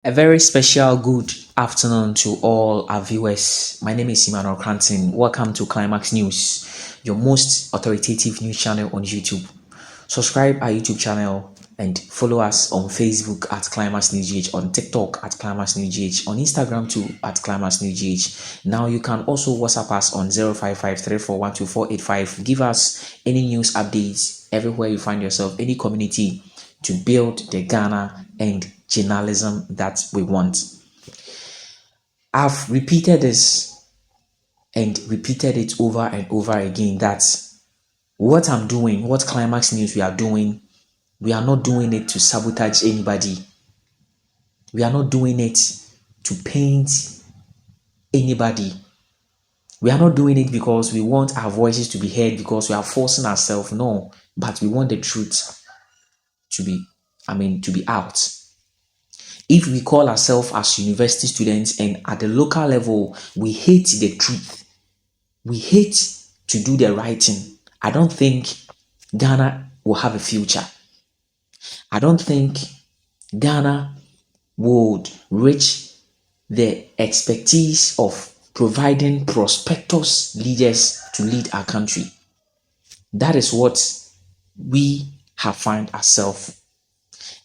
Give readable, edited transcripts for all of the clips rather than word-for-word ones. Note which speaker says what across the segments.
Speaker 1: A very special good afternoon to all our viewers. My name is Emmanuel Cranton. Welcome to Climax News, your most authoritative news channel on YouTube. Subscribe our YouTube channel and follow us on Facebook at Climax News GH, on TikTok at Climax News GH, on Instagram too at Climax News GH. Now you can also WhatsApp us on 05534124485. Give us any news updates everywhere you find yourself, any community, to build the Ghana and journalism that we want. I've repeated this and repeated it over and over again that what I'm doing, what Climax News we are doing, we are not doing it to sabotage anybody. We are not doing it to paint anybody. We are not doing it because we want our voices to be heard, because we are forcing ourselves. No, but we want the truth to be, to be out. If we call ourselves as university students and at the local level, we hate the truth, we hate to do the right thing, I don't think Ghana will have a future. I don't think Ghana would reach the expertise of providing prosperous leaders to lead our country. That is what we have found ourselves.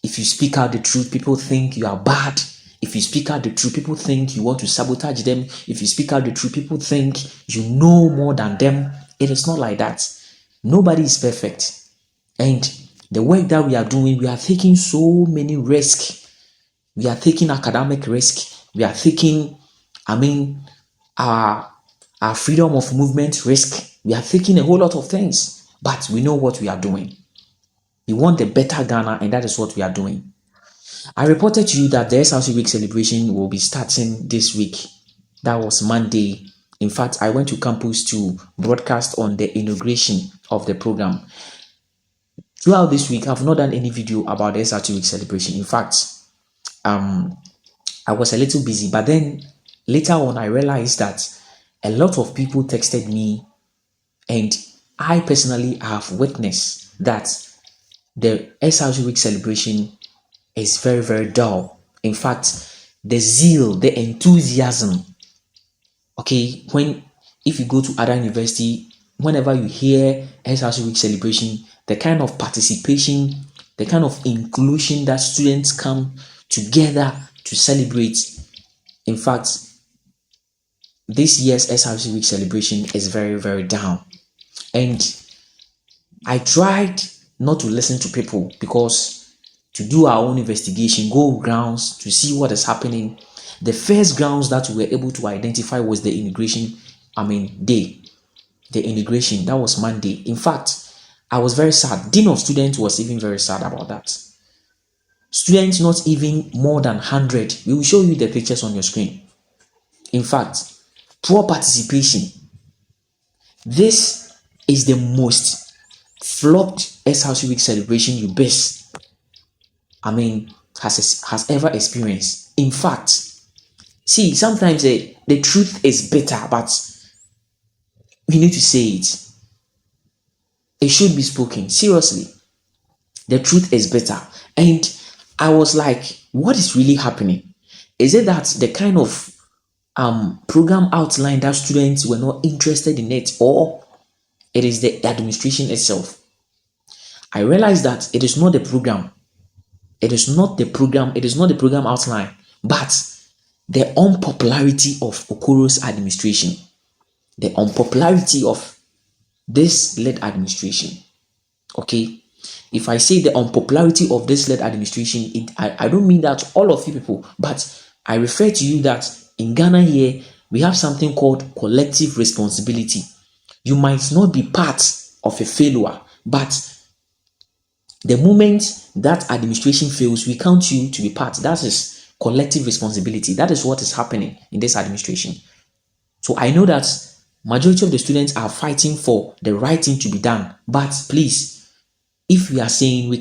Speaker 1: If you speak out the truth, people think you are bad. If you speak out the truth, people think you want to sabotage them. If you speak out the truth, people think you know more than them. It is not like that. Nobody is perfect. And the work that we are doing, we are taking so many risks. We are taking academic risk. We are taking, our freedom of movement risk. We are taking a whole lot of things. But we know what we are doing. We want a better Ghana, and that is what we are doing. I reported to you that the SRC week celebration will be starting this week. That was Monday. In fact, I went to campus to broadcast on the inauguration of the program. Throughout this week, I've not done any video about the SRC week celebration. In fact, I was a little busy, but then later on, I realized that a lot of people texted me, and I personally have witnessed that the SRC week celebration is very, very dull. In fact, the zeal, the enthusiasm, okay, if you go to other university, whenever you hear SRC week celebration, the kind of participation, the kind of inclusion that students come together to celebrate. In fact, this year's SRC week celebration is very, very down. And I tried not to listen to people, because to do our own investigation, go grounds to see what is happening. The first grounds that we were able to identify was the integration, day. The integration, that was Monday. In fact, I was very sad. Dean of Students was even very sad about that. Students not even more than 100. We will show you the pictures on your screen. In fact, poor participation. This is the most flopped SRC week celebration you best, has ever experienced. In fact, see, sometimes the truth is bitter, but we need to say it. It should be spoken. Seriously, the truth is bitter. And I was like, what is really happening? Is it that the kind of program outline that students were not interested in it, or it is the administration itself? I realized that it is not the program. It is not the program. It is not the program outline, but the unpopularity of Okoro's administration, the unpopularity of this led administration. Okay, if I say the unpopularity of this led administration, I don't mean that all of you people, but I refer to you that in Ghana here, we have something called collective responsibility. You might not be part of a failure, but the moment that administration fails, we count you to be part. That is collective responsibility. That is what is happening in this administration. So I know that majority of the students are fighting for the right thing to be done. But please, if we are saying we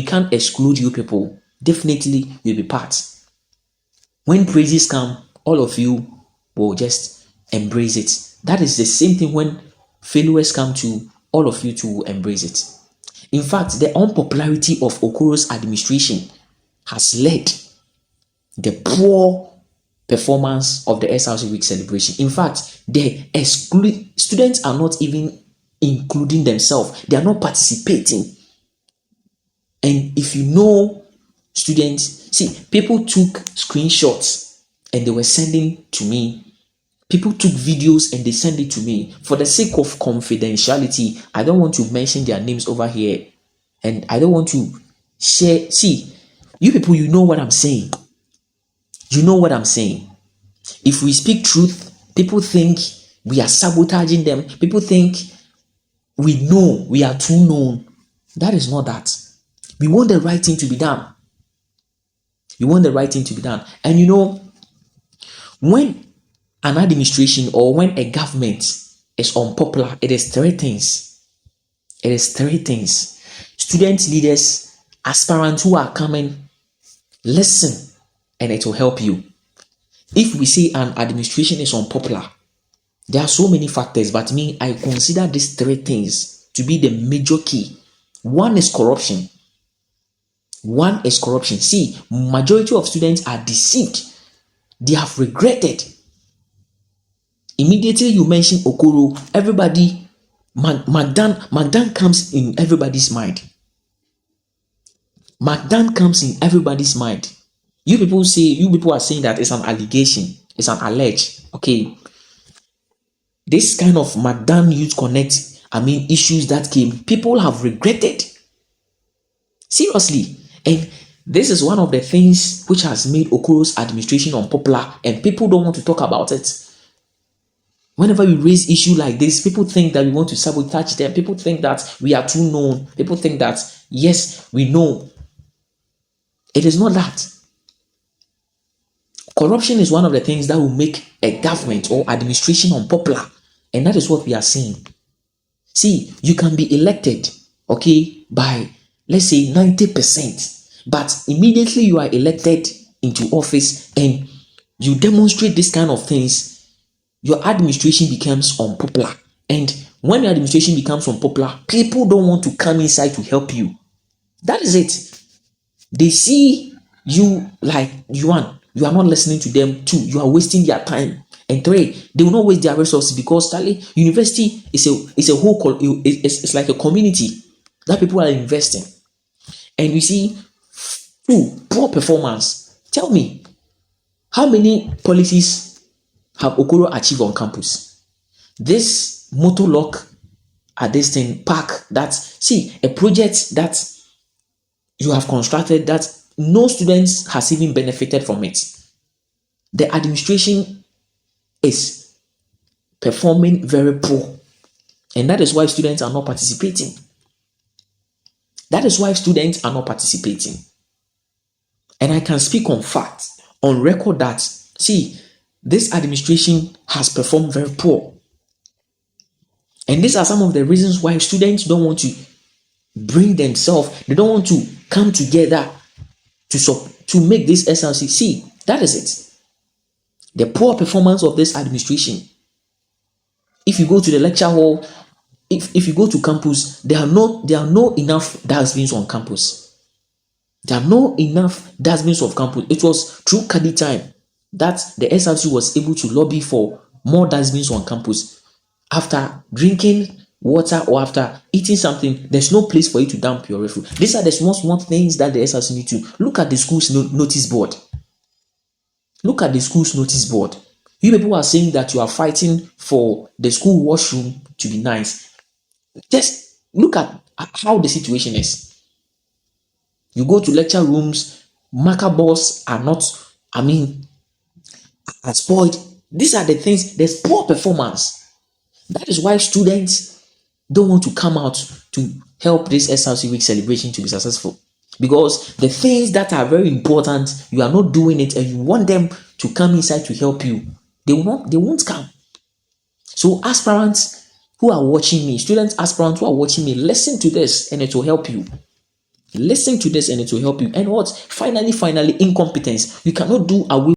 Speaker 1: can't exclude you people, definitely you'll be part. When praises come, all of you will just embrace it. That is the same thing when failures come to, all of you too will embrace it. In fact, the unpopularity of Okoro's administration has led the poor performance of the SRC week celebration. In fact, students are not even including themselves. They are not participating. And if you know students, see, people took screenshots and they were sending to me. People took videos and they sent it to me. For the sake of confidentiality, I don't want to mention their names over here. And I don't want to share. See, you people, you know what I'm saying. You know what I'm saying. If we speak truth, people think we are sabotaging them. People think we know, we are too known. That is not that. We want the right thing to be done. We want the right thing to be done. And you know, when an administration or when a government is unpopular, it is three things. It is three things. Student leaders, aspirants who are coming, listen, and it will help you. If we say an administration is unpopular, there are so many factors, but me, I consider these three things to be the major key. One is corruption. One is corruption. See, majority of students are deceived. They have regretted. Immediately you mention Okoro, everybody, Magdan comes in everybody's mind. Magdan comes in everybody's mind. You people are saying that it's an allegation, it's an allege. Okay. This kind of Magdan Youth Connect, issues that came, people have regretted. Seriously. And this is one of the things which has made Okoro's administration unpopular, and people don't want to talk about it. Whenever we raise issue like this, people think that we want to sabotage them. People think that we are too known. People think that, yes, we know. It is not that. Corruption is one of the things that will make a government or administration unpopular. And that is what we are seeing. See, you can be elected, okay, by, let's say, 90%. But immediately you are elected into office and you demonstrate this kind of things, your administration becomes unpopular. And when your administration becomes unpopular, people don't want to come inside to help you. That is it. They see you like you are not listening to them. 2, you are wasting their time. And 3, they will not waste their resources, because university is a whole, it's like a community that people are investing. And you see, 2, poor performance. Tell me, how many policies have Okoro achieved on campus? This motor lock at this thing park, a project that you have constructed that no students has even benefited from it. The administration is performing very poor, and that is why students are not participating. That is why students are not participating. And I can speak on fact, on record, that this administration has performed very poor. And these are some of the reasons why students don't want to bring themselves, they don't want to come together to make this SRC. See, that is it. The poor performance of this administration. If you go to the lecture hall, if you go to campus, there are no enough dustbins on campus. There are no enough dustbins of campus. It was through Kadi time that the SRC was able to lobby for more dustbins on campus. After drinking water or after eating something, there's no place for you to dump your refuse. These are the small things that the SRC need to look at. The school's notice board. Look at the school's notice board. You people are saying that you are fighting for the school washroom to be nice. Just look at how the situation is. You go to lecture rooms, marker boards are not, are spoiled. These are the things, there's poor performance. That is why students don't want to come out to help this SRC week celebration to be successful. Because the things that are very important, you are not doing it, and you want them to come inside to help you. They won't come. So aspirants who are watching me, students, aspirants who are watching me, listen to this and it will help you. Listen to this and it will help you. And what? Finally, incompetence. You cannot do away